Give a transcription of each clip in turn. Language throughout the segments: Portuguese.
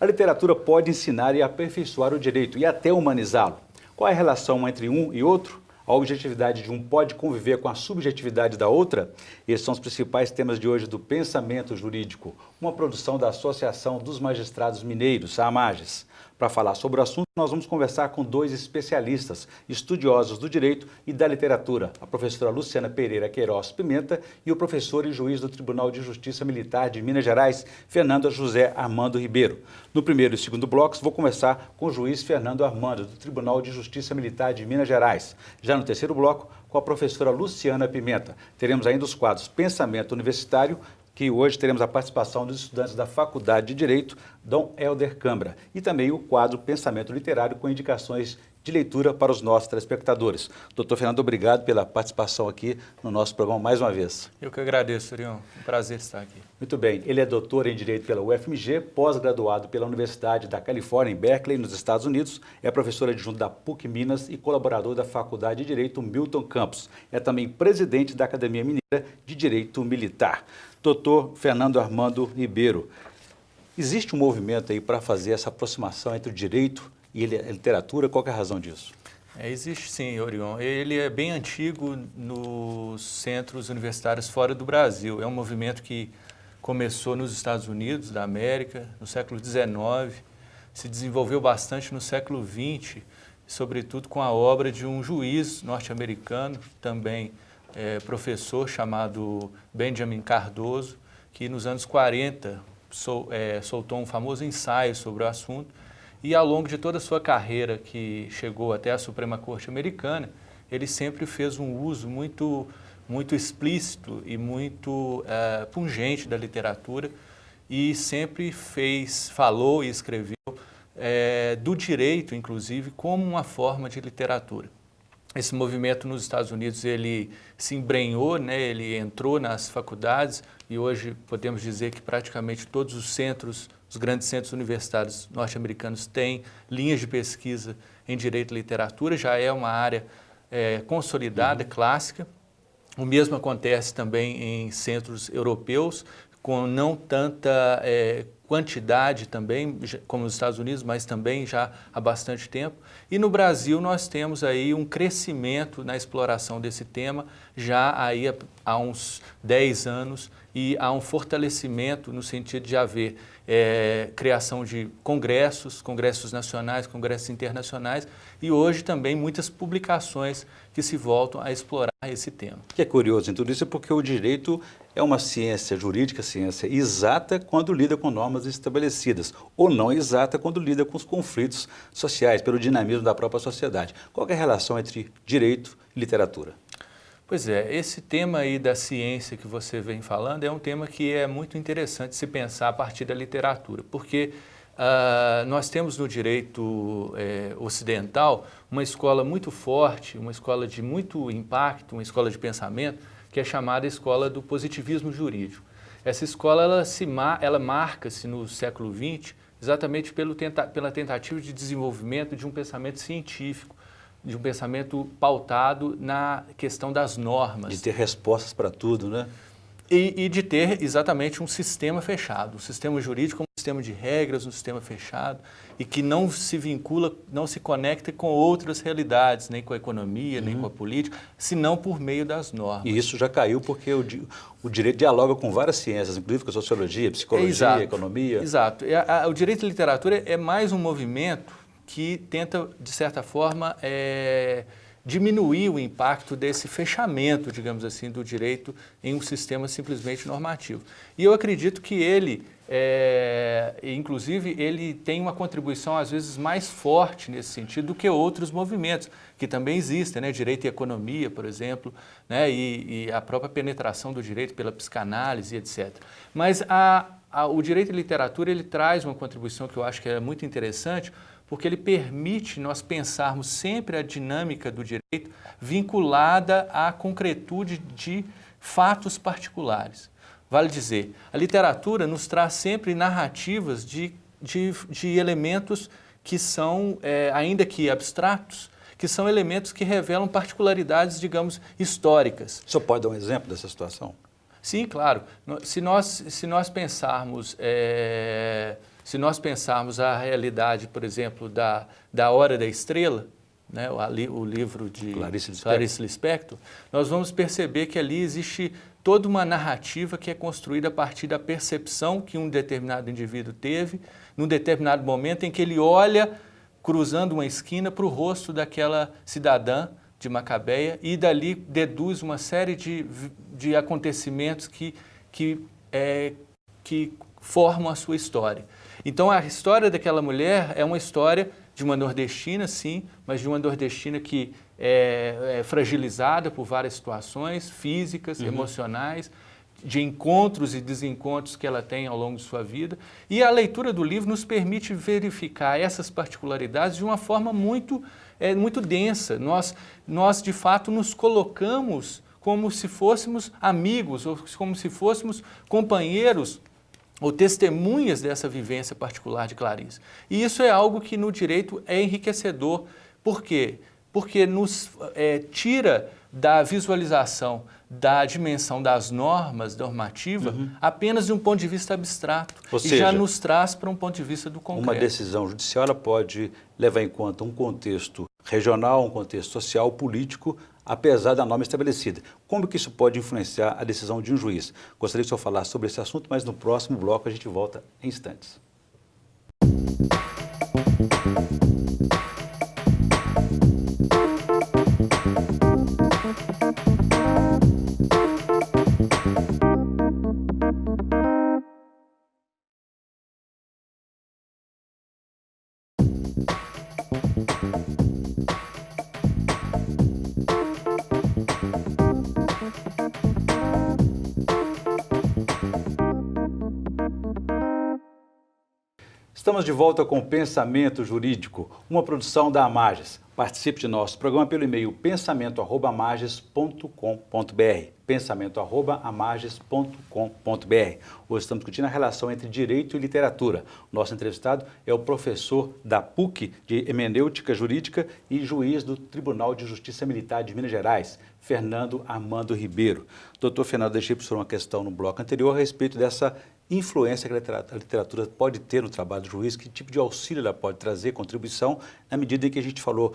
A literatura pode ensinar e aperfeiçoar o direito e até humanizá-lo. Qual é a relação entre um e outro? A objetividade de um pode conviver com a subjetividade da outra? Esses são os principais temas de hoje do Pensamento Jurídico, uma produção da Associação dos Magistrados Mineiros, a AMAGES. Para falar sobre o assunto, nós vamos conversar com dois especialistas, estudiosos do direito e da literatura, a professora Luciana Pereira Queiroz Pimenta e o professor e juiz do Tribunal de Justiça Militar de Minas Gerais, Fernando José Armando Ribeiro. No primeiro e segundo blocos, vou conversar com o juiz Fernando Armando, do Tribunal de Justiça Militar de Minas Gerais. Já no terceiro bloco, com a professora Luciana Pimenta. Teremos ainda os quadros Pensamento Universitário, que hoje teremos a participação dos estudantes da Faculdade de Direito, Dom Helder Câmara, e também o quadro Pensamento Literário com indicações de leitura para os nossos telespectadores. Doutor Fernando, obrigado pela participação aqui no nosso programa mais uma vez. Eu que agradeço, Orion. Um prazer estar aqui. Muito bem. Ele é doutor em Direito pela UFMG, pós-graduado pela Universidade da Califórnia, em Berkeley, nos Estados Unidos, é professor adjunto da PUC Minas e colaborador da Faculdade de Direito Milton Campos. É também presidente da Academia Mineira de Direito Militar. Doutor Fernando Armando Ribeiro, existe um movimento aí para fazer essa aproximação entre o direito e a literatura? Qual é a razão disso? Existe sim, Orion. Ele é bem antigo nos centros universitários fora do Brasil. É um movimento que começou nos Estados Unidos da América, no século XIX, se desenvolveu bastante no século XX, sobretudo com a obra de um juiz norte-americano, também professor, chamado Benjamin Cardoso, que nos anos 40 soltou um famoso ensaio sobre o assunto. E ao longo de toda a sua carreira, que chegou até a Suprema Corte Americana, ele sempre fez um uso muito explícito e muito pungente da literatura e sempre falou e escreveu do direito, inclusive, como uma forma de literatura. Esse movimento nos Estados Unidos, ele se embrenhou, né? Ele entrou nas faculdades e hoje podemos dizer que praticamente todos os grandes centros universitários norte-americanos têm linhas de pesquisa em Direito e Literatura, já é uma área consolidada, clássica. O mesmo acontece também em centros europeus, com não tanta quantidade também, como nos Estados Unidos, mas também já há bastante tempo. E no Brasil nós temos aí um crescimento na exploração desse tema, já aí há uns 10 anos, e há um fortalecimento no sentido de haver criação de congressos nacionais, congressos internacionais, e hoje também muitas publicações que se voltam a explorar esse tema. O que é curioso em tudo isso é porque o direito é uma ciência jurídica, ciência exata quando lida com normas estabelecidas, ou não exata quando lida com os conflitos sociais, pelo dinamismo da própria sociedade. Qual é a relação entre direito e literatura? Pois é, esse tema aí da ciência que você vem falando é um tema que é muito interessante se pensar a partir da literatura, porque nós temos no direito ocidental uma escola muito forte, uma escola de muito impacto, uma escola de pensamento, que é chamada escola do positivismo jurídico. Essa escola ela marca-se no século XX exatamente pela tentativa de desenvolvimento de um pensamento científico, de um pensamento pautado na questão das normas. De ter respostas para tudo, né? E de ter exatamente um sistema fechado, um sistema jurídico, um sistema de regras, um sistema fechado, e que não se vincula, não se conecta com outras realidades, nem com a economia, nem com a política, senão por meio das normas. E isso já caiu porque o direito dialoga com várias ciências, inclusive com a sociologia, psicologia, economia. Exato. O direito e literatura é mais um movimento que tenta, de certa forma, diminuir o impacto desse fechamento, digamos assim, do direito em um sistema simplesmente normativo. E eu acredito que ele, inclusive, ele tem uma contribuição, às vezes, mais forte nesse sentido do que outros movimentos, que também existem, né? Direito e economia, por exemplo, né? E a própria penetração do direito pela psicanálise, etc. Mas o direito e literatura, ele traz uma contribuição que eu acho que é muito interessante, porque ele permite nós pensarmos sempre a dinâmica do direito vinculada à concretude de fatos particulares. Vale dizer, a literatura nos traz sempre narrativas de elementos que são, ainda que abstratos, que são elementos que revelam particularidades, digamos, históricas. O senhor pode dar um exemplo dessa situação? Sim, claro. Se nós pensarmos Se nós pensarmos a realidade, por exemplo, da Hora da Estrela, né, o livro de Clarice Lispector, nós vamos perceber que ali existe toda uma narrativa que é construída a partir da percepção que um determinado indivíduo teve, num determinado momento em que ele olha, cruzando uma esquina, para o rosto daquela cidadã de Macabeia e dali deduz uma série de acontecimentos que formam a sua história. Então, a história daquela mulher é uma história de uma nordestina, sim, mas de uma nordestina que é fragilizada por várias situações físicas, emocionais, de encontros e desencontros que ela tem ao longo de sua vida. E a leitura do livro nos permite verificar essas particularidades de uma forma muito densa. Nós, de fato, nos colocamos como se fôssemos amigos, ou como se fôssemos companheiros ou testemunhas dessa vivência particular de Clarice. E isso é algo que no direito é enriquecedor. Por quê? Porque nos tira da visualização da dimensão das normativa apenas de um ponto de vista abstrato. Ou seja, já nos traz para um ponto de vista do concreto. Uma decisão judicial ela pode levar em conta um contexto regional, um contexto social, político, apesar da norma estabelecida. Como que isso pode influenciar a decisão de um juiz? Gostaria que o senhor falasse sobre esse assunto, mas no próximo bloco a gente volta em instantes. Estamos de volta com o Pensamento Jurídico, uma produção da Amages. Participe de nosso programa pelo e-mail pensamento@amages.com.br, pensamento@amages.com.br. Hoje estamos discutindo a relação entre direito e literatura. Nosso entrevistado é o professor da PUC de Hermenêutica Jurídica e juiz do Tribunal de Justiça Militar de Minas Gerais, Fernando Armando Ribeiro. Doutor Fernando, deixei para o senhor uma questão no bloco anterior a respeito dessa influência que a literatura pode ter no trabalho do juiz, que tipo de auxílio ela pode trazer, contribuição, na medida em que a gente falou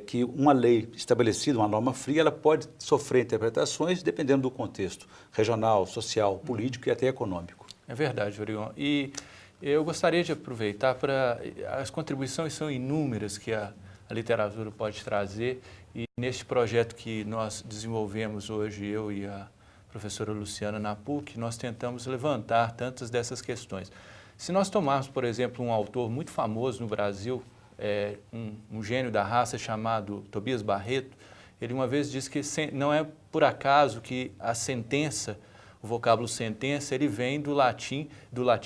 que uma lei estabelecida, uma norma fria, ela pode sofrer interpretações dependendo do contexto regional, social, político e até econômico. É verdade, Orion. E eu gostaria de aproveitar para... As contribuições são inúmeras que a literatura pode trazer e neste projeto que nós desenvolvemos hoje, eu e a professora Luciana na PUC, nós tentamos levantar tantas dessas questões. Se nós tomarmos, por exemplo, um autor muito famoso no Brasil, um gênio da raça chamado Tobias Barreto, ele uma vez disse que não é por acaso que a sentença, o vocábulo sentença, ele vem do latim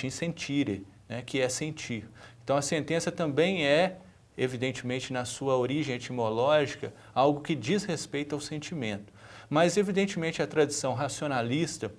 sentire, né, que é sentir. Então a sentença também é, evidentemente na sua origem etimológica, algo que diz respeito ao sentimento. Mas, evidentemente, a tradição racionalista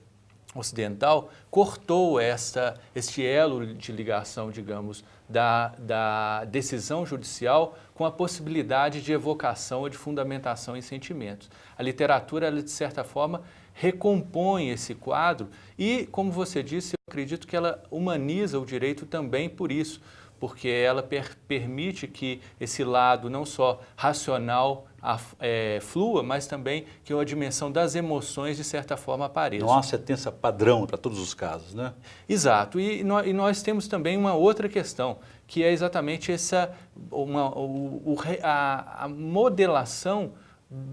ocidental cortou este elo de ligação, digamos, da decisão judicial com a possibilidade de evocação ou de fundamentação em sentimentos. A literatura, ela, de certa forma, recompõe esse quadro e, como você disse, eu acredito que ela humaniza o direito também por isso, porque ela permite que esse lado não só racional flua, mas também que a dimensão das emoções, de certa forma, apareça. Não há sentença padrão para todos os casos, né? Exato. E nós temos também uma outra questão, que é exatamente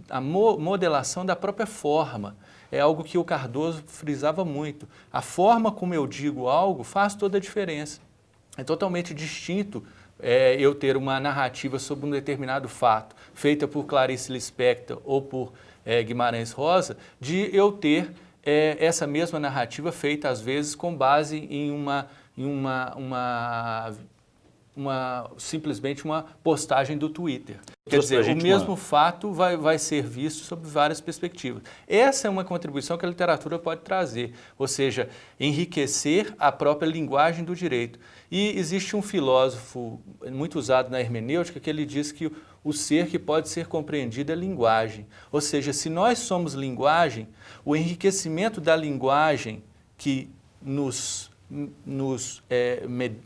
a modelação da própria forma. É algo que o Cardoso frisava muito. A forma como eu digo algo faz toda a diferença. É totalmente distinto eu ter uma narrativa sobre um determinado fato, feita por Clarice Lispector ou por Guimarães Rosa, de eu ter essa mesma narrativa feita, às vezes, com base em simplesmente uma postagem do Twitter. Quer dizer, o mesmo fato vai ser visto sob várias perspectivas. Essa é uma contribuição que a literatura pode trazer, ou seja, enriquecer a própria linguagem do direito. E existe um filósofo muito usado na hermenêutica que ele diz que o ser que pode ser compreendido é linguagem. Ou seja, se nós somos linguagem, o enriquecimento da linguagem que nos nos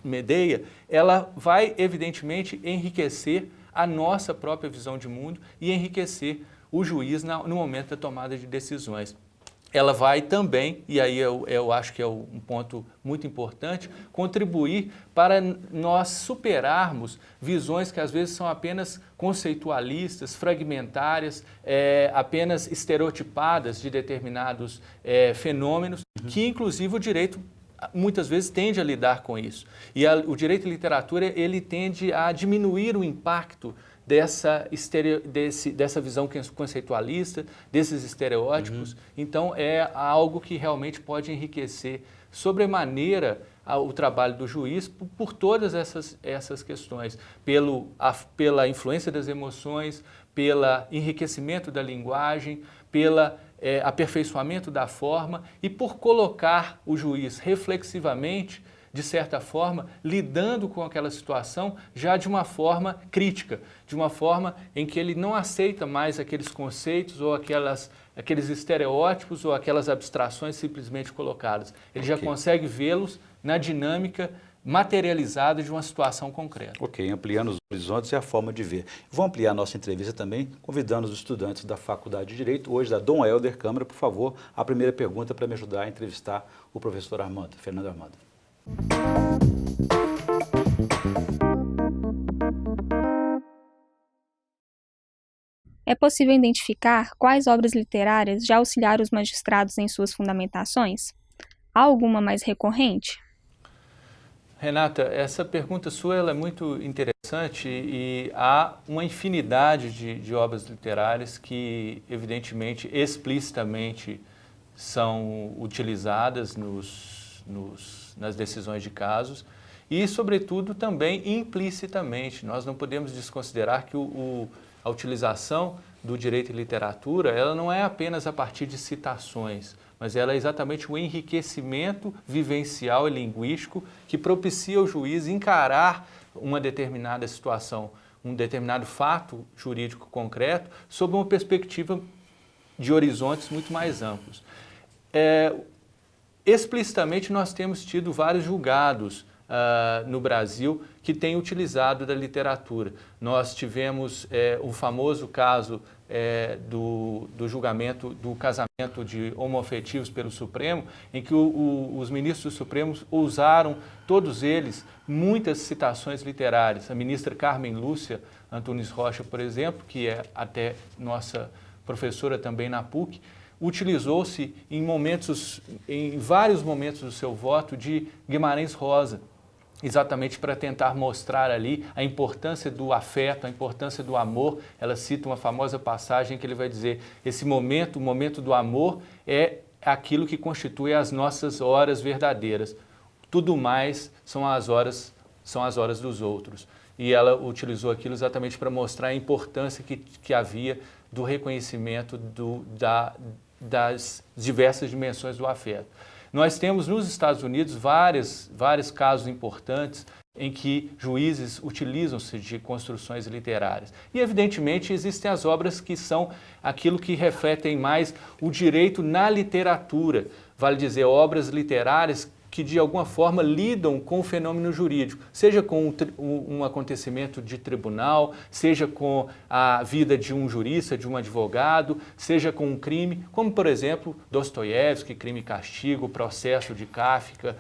medeia, ela vai, evidentemente, enriquecer a nossa própria visão de mundo e enriquecer o juiz no momento da tomada de decisões. Ela vai também, e aí eu acho que é um ponto muito importante, contribuir para nós superarmos visões que às vezes são apenas conceitualistas, fragmentárias, apenas estereotipadas de determinados fenômenos, que inclusive o direito muitas vezes tende a lidar com isso. E o direito e literatura, ele tende a diminuir o impacto dessa visão conceitualista, desses estereótipos. Então, é algo que realmente pode enriquecer sobremaneira o trabalho do juiz por todas essas questões, pela influência das emoções, pelo enriquecimento da linguagem, pelo aperfeiçoamento da forma e por colocar o juiz reflexivamente, de certa forma, lidando com aquela situação já de uma forma crítica, de uma forma em que ele não aceita mais aqueles conceitos ou aqueles estereótipos ou aquelas abstrações simplesmente colocadas. Ele já consegue vê-los na dinâmica materializada de uma situação concreta. Ok, ampliando os horizontes e a forma de ver. Vou ampliar a nossa entrevista também, convidando os estudantes da Faculdade de Direito, hoje da Dom Helder Câmara, por favor, a primeira pergunta para me ajudar a entrevistar o professor Armando, Fernando Armando. É possível identificar quais obras literárias já auxiliaram os magistrados em suas fundamentações? Há alguma mais recorrente? Renata, essa pergunta sua ela é muito interessante e há uma infinidade de obras literárias que, evidentemente, explicitamente são utilizadas nas decisões de casos e, sobretudo, também implicitamente. Nós não podemos desconsiderar que a utilização do direito e literatura, ela não é apenas a partir de citações, mas ela é exatamente o enriquecimento vivencial e linguístico que propicia o juiz encarar uma determinada situação, um determinado fato jurídico concreto, sob uma perspectiva de horizontes muito mais amplos. Explicitamente, nós temos tido vários julgados no Brasil que têm utilizado da literatura. Nós tivemos o famoso caso do julgamento do casamento de homoafetivos pelo Supremo, em que os ministros supremos usaram, todos eles, muitas citações literárias. A ministra Carmen Lúcia Antunes Rocha, por exemplo, que é até nossa professora também na PUC, utilizou-se em vários momentos do seu voto de Guimarães Rosa, exatamente para tentar mostrar ali a importância do afeto, a importância do amor. Ela cita uma famosa passagem que ele vai dizer: esse momento, o momento do amor, é aquilo que constitui as nossas horas verdadeiras. Tudo mais são as horas dos outros. E ela utilizou aquilo exatamente para mostrar a importância que havia do reconhecimento das diversas dimensões do afeto. Nós temos nos Estados Unidos vários casos importantes em que juízes utilizam-se de construções literárias. E, evidentemente, existem as obras que são aquilo que refletem mais o direito na literatura, vale dizer, obras literárias que, de alguma forma, lidam com o fenômeno jurídico, seja com um acontecimento de tribunal, seja com a vida de um jurista, de um advogado, seja com um crime, como, por exemplo, Dostoiévski, Crime e Castigo, o Processo de Kafka,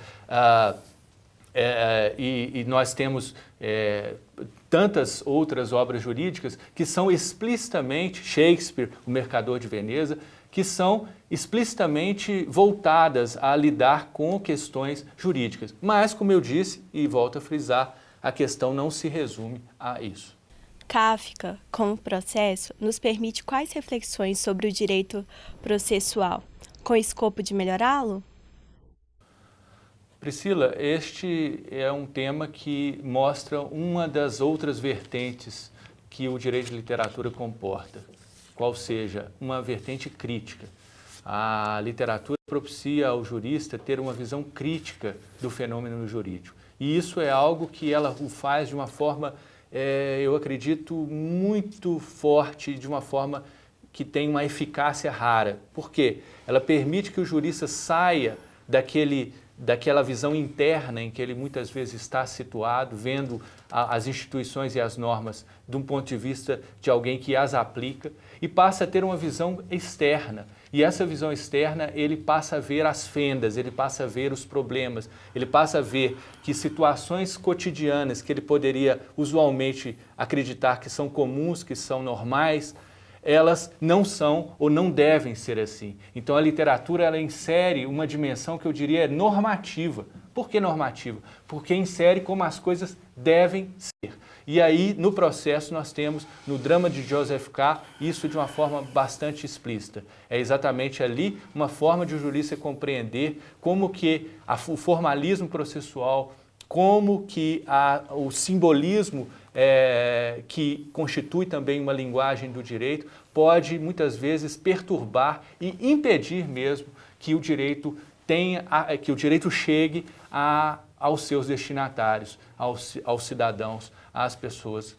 e nós temos tantas outras obras jurídicas que são explicitamente, Shakespeare, O Mercador de Veneza, que são explicitamente voltadas a lidar com questões jurídicas. Mas, como eu disse, e volto a frisar, a questão não se resume a isso. Kafka, como processo, nos permite quais reflexões sobre o direito processual, com escopo de melhorá-lo? Priscila, este é um tema que mostra uma das outras vertentes que o direito de literatura comporta, qual seja uma vertente crítica. A literatura propicia ao jurista ter uma visão crítica do fenômeno jurídico. E isso é algo que ela o faz de uma forma, eu acredito, muito forte, de uma forma que tem uma eficácia rara. Por quê? Ela permite que o jurista saia daquela visão interna em que ele muitas vezes está situado, vendo as instituições e as normas de um ponto de vista de alguém que as aplica, e passa a ter uma visão externa. E essa visão externa, ele passa a ver as fendas, ele passa a ver os problemas, ele passa a ver que situações cotidianas que ele poderia usualmente acreditar que são comuns, que são normais, elas não são ou não devem ser assim. Então a literatura, ela insere uma dimensão que eu diria é normativa. Por que normativa? Porque insere como as coisas devem ser. E aí, no processo, nós temos, no drama de Joseph K., isso de uma forma bastante explícita. É exatamente ali uma forma de o jurista compreender como que o formalismo processual, como que o simbolismo que constitui também uma linguagem do direito pode, muitas vezes, perturbar e impedir mesmo que o direito chegue aos seus destinatários, aos cidadãos, às pessoas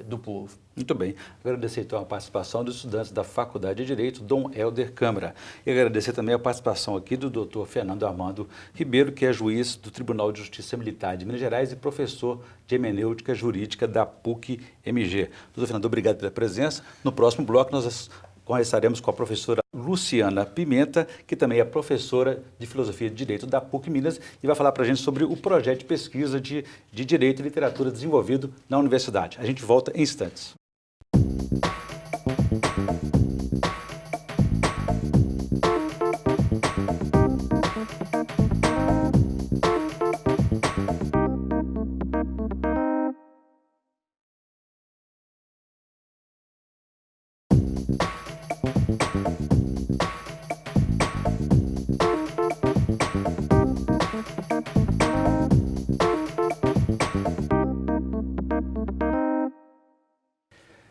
do povo. Muito bem. Agradecer então a participação dos estudantes da Faculdade de Direito, Dom Helder Câmara. E agradecer também a participação aqui do Dr. Fernando Armando Ribeiro, que é juiz do Tribunal de Justiça Militar de Minas Gerais e professor de Hermenêutica Jurídica da PUC-MG. Dr. Fernando, obrigado pela presença. No próximo bloco nós conversaremos com a professora Luciana Pimenta, que também é professora de Filosofia de Direito da PUC Minas e vai falar para a gente sobre o projeto de pesquisa de Direito e Literatura desenvolvido na universidade. A gente volta em instantes.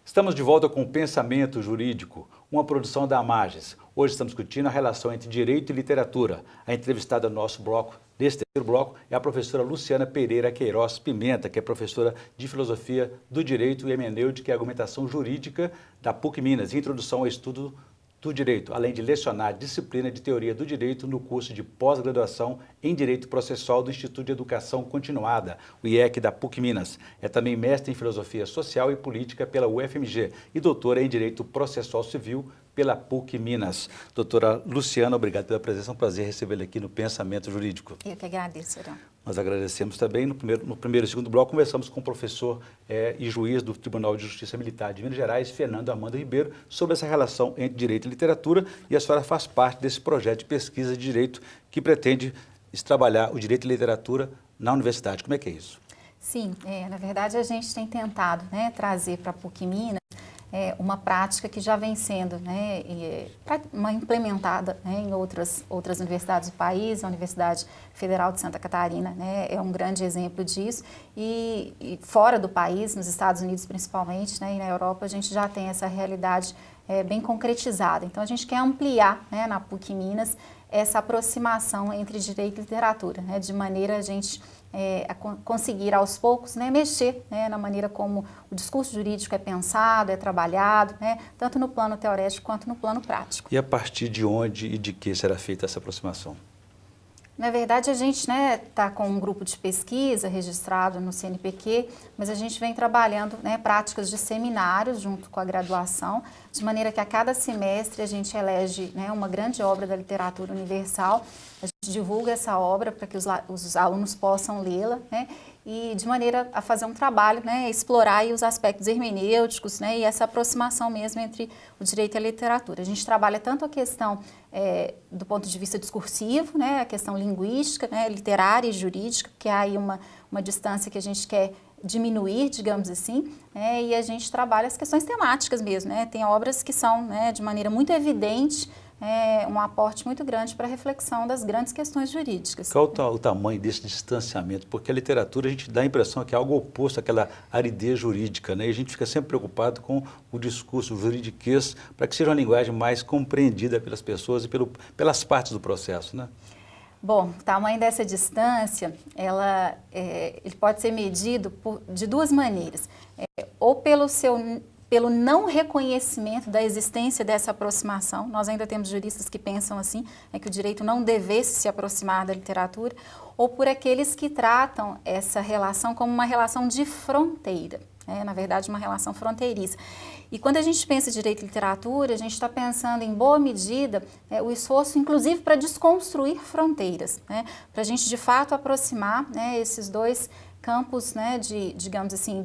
Estamos de volta com o Pensamento Jurídico, uma produção da Amages. Hoje estamos discutindo a relação entre direito e literatura. A entrevistada do nosso bloco, desse terceiro bloco, é a professora Luciana Pereira Queiroz Pimenta, que é professora de Filosofia do Direito e Hermenêutica e Argumentação Jurídica da PUC Minas, Introdução ao Estudo do Direito, além de lecionar disciplina de Teoria do Direito no curso de pós-graduação em Direito Processual do Instituto de Educação Continuada, o IEC da PUC Minas. É também mestre em Filosofia Social e Política pela UFMG e doutora em Direito Processual Civil pela PUC Minas. Doutora Luciana, obrigado pela presença, é um prazer recebê-la aqui no Pensamento Jurídico. Eu que agradeço, Arão. Nós agradecemos também, no primeiro e segundo bloco, conversamos com o professor e juiz do Tribunal de Justiça Militar de Minas Gerais, Fernando Armando Ribeiro, sobre essa relação entre direito e literatura, e a senhora faz parte desse projeto de pesquisa de direito que pretende trabalhar o direito e literatura na universidade. Como é que é isso? Sim, na verdade a gente tem tentado trazer para a PUC Minas uma prática que já vem sendo implementada em outras universidades do país. A Universidade Federal de Santa Catarina é um grande exemplo disso, e fora do país, nos Estados Unidos principalmente, e na Europa, a gente já tem essa realidade bem concretizada. Então a gente quer ampliar na PUC Minas essa aproximação entre direito e literatura, de maneira a gente a conseguir aos poucos mexer na maneira como o discurso jurídico é pensado, é trabalhado, tanto no plano teorético quanto no plano prático. E a partir de onde e de que será feita essa aproximação? Na verdade, a gente está com um grupo de pesquisa registrado no CNPq, mas a gente vem trabalhando práticas de seminários junto com a graduação, de maneira que a cada semestre a gente elege uma grande obra da literatura universal, a gente divulga essa obra para que os alunos possam lê-la, e de maneira a fazer um trabalho, explorar aí os aspectos hermenêuticos, e essa aproximação mesmo entre o direito e a literatura. A gente trabalha tanto a questão do ponto de vista discursivo, a questão linguística, literária e jurídica, que há aí uma distância que a gente quer diminuir, digamos assim, e a gente trabalha as questões temáticas mesmo, Tem obras que são, de maneira muito evidente, um aporte muito grande para a reflexão das grandes questões jurídicas. Qual o tamanho desse distanciamento? Porque a literatura, a gente dá a impressão que é algo oposto àquela aridez jurídica, E a gente fica sempre preocupado com o discurso juridiquês para que seja uma linguagem mais compreendida pelas pessoas e pelas partes do processo, Bom, o tamanho dessa distância, ele pode ser medido de duas maneiras. Ou pelo pelo não reconhecimento da existência dessa aproximação. Nós ainda temos juristas que pensam assim, que o direito não devesse se aproximar da literatura, ou por aqueles que tratam essa relação como uma relação de fronteira, na verdade uma relação fronteiriça. E quando a gente pensa em direito e literatura, a gente está pensando em boa medida o esforço, inclusive, para desconstruir fronteiras, para a gente de fato aproximar esses dois campos, digamos assim,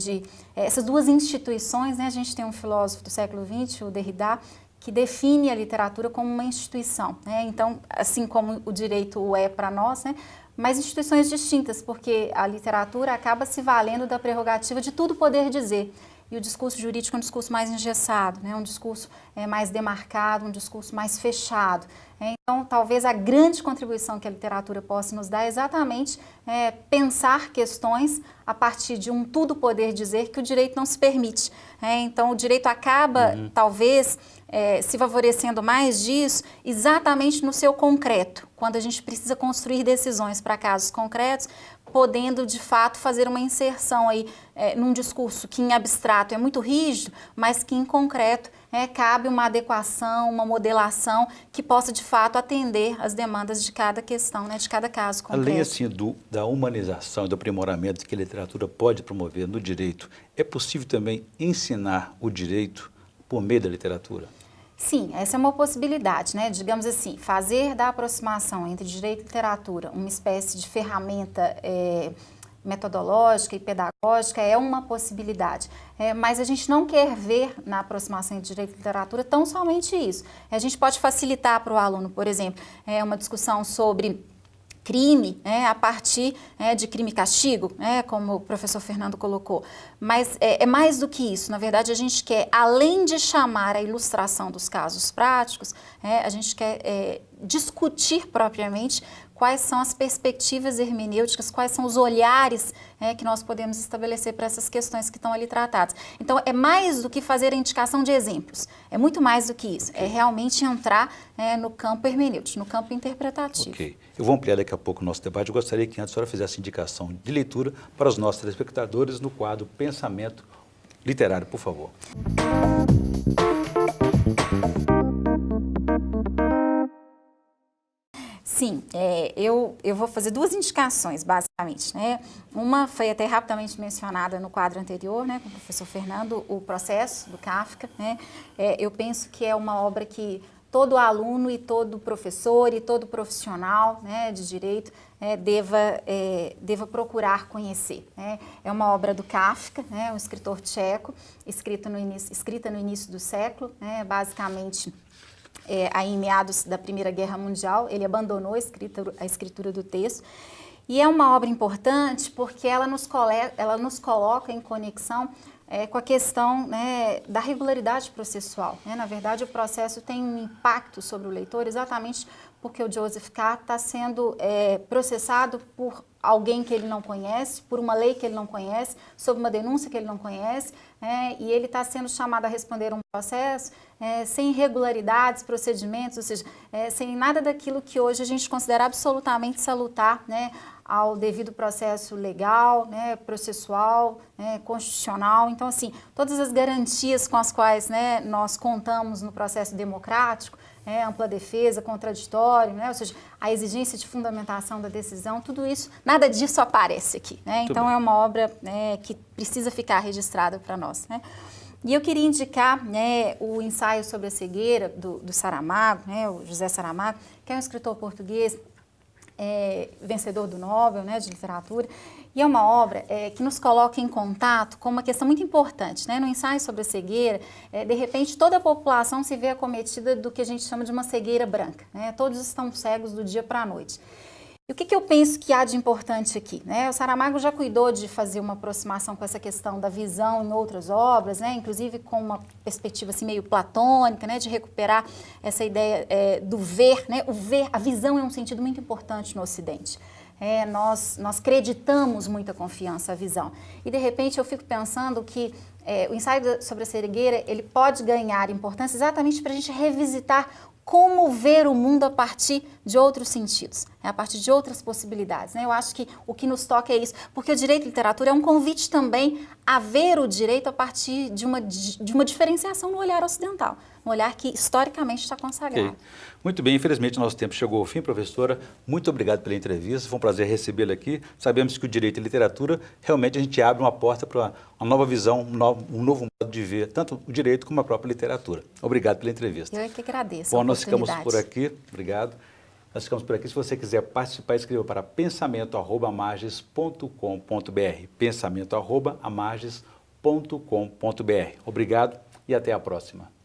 essas duas instituições. A gente tem um filósofo do século XX, o Derrida, que define a literatura como uma instituição. Então, assim como o direito o é para nós, mas instituições distintas, porque a literatura acaba se valendo da prerrogativa de tudo poder dizer. E o discurso jurídico é um discurso mais engessado, um discurso mais demarcado, um discurso mais fechado. Então, talvez a grande contribuição que a literatura possa nos dar é exatamente pensar questões a partir de um tudo poder dizer que o direito não se permite. Então, o direito acaba, talvez, se favorecendo mais disso exatamente no seu concreto, quando a gente precisa construir decisões para casos concretos, podendo, de fato, fazer uma inserção aí num discurso que, em abstrato, é muito rígido, mas que, em concreto, cabe uma adequação, uma modelação que possa, de fato, atender as demandas de cada questão, de cada caso concreto. Além, assim, da humanização e do aprimoramento que a literatura pode promover no direito, é possível também ensinar o direito por meio da literatura? Sim, essa é uma possibilidade, digamos assim, fazer da aproximação entre direito e literatura uma espécie de ferramenta metodológica e pedagógica é uma possibilidade, mas a gente não quer ver na aproximação entre direito e literatura tão somente isso. A gente pode facilitar para o aluno, por exemplo, uma discussão sobre crime, a partir de crime e castigo, como o professor Fernando colocou. Mas é mais do que isso. Na verdade, a gente quer, além de chamar a ilustração dos casos práticos, a gente quer discutir propriamente quais são as perspectivas hermenêuticas, quais são os olhares que nós podemos estabelecer para essas questões que estão ali tratadas. Então, é mais do que fazer a indicação de exemplos, é muito mais do que isso, é realmente entrar no campo hermenêutico, no campo interpretativo. Ok. Eu vou ampliar daqui a pouco o nosso debate. Eu gostaria que antes a senhora fizesse indicação de leitura para os nossos telespectadores no quadro Pensamento Literário, por favor. Sim, eu vou fazer duas indicações, basicamente. Uma foi até rapidamente mencionada no quadro anterior, com o professor Fernando, O Processo, do Kafka. Eu penso que é uma obra que todo aluno e todo professor e todo profissional de direito deva procurar conhecer. É uma obra do Kafka, um escritor tcheco, escrita no início do século, basicamente aí em meados da Primeira Guerra Mundial. Ele abandonou a escritura do texto. E é uma obra importante porque ela nos coloca em conexão com a questão da regularidade processual. Na verdade, o processo tem um impacto sobre o leitor exatamente porque o Joseph K. está sendo processado por alguém que ele não conhece, por uma lei que ele não conhece, sob uma denúncia que ele não conhece, e ele está sendo chamado a responder um processo sem irregularidades, procedimentos, ou seja, sem nada daquilo que hoje a gente considera absolutamente salutar, ao devido processo legal, processual, constitucional. Então, assim, todas as garantias com as quais nós contamos no processo democrático, ampla defesa, contraditório, ou seja, a exigência de fundamentação da decisão, tudo isso, nada disso aparece aqui. Então, é uma obra que precisa ficar registrada para nós. E eu queria indicar o ensaio sobre a cegueira do Saramago, o José Saramago, que é um escritor português, vencedor do Nobel de Literatura, e é uma obra que nos coloca em contato com uma questão muito importante. No ensaio sobre a cegueira, de repente toda a população se vê acometida do que a gente chama de uma cegueira branca. Todos estão cegos do dia para a noite. E o que eu penso que há de importante aqui? O Saramago já cuidou de fazer uma aproximação com essa questão da visão em outras obras, inclusive com uma perspectiva assim, meio platônica, de recuperar essa ideia do ver. O ver, a visão é um sentido muito importante no Ocidente. Nós creditamos muita confiança à visão. E, de repente, eu fico pensando que o ensaio sobre a cegueira ele pode ganhar importância exatamente para a gente revisitar como ver o mundo a partir de outros sentidos, a partir de outras possibilidades. Eu acho que o que nos toca é isso, porque o direito e literatura é um convite também a ver o direito a partir de uma diferenciação no olhar ocidental, um olhar que historicamente está consagrado. Okay. Muito bem, infelizmente nosso tempo chegou ao fim, professora. Muito obrigado pela entrevista, foi um prazer recebê-la aqui. Sabemos que o direito e literatura, realmente a gente abre uma porta para uma nova visão, um novo modo de ver, tanto o direito como a própria literatura. Obrigado pela entrevista. Eu é que agradeço. Bom, nós ficamos por aqui, obrigado. Nós ficamos por aqui. Se você quiser participar, escreva para pensamento@amarges.com.br, pensamento@amarges.com.br. Obrigado e até a próxima.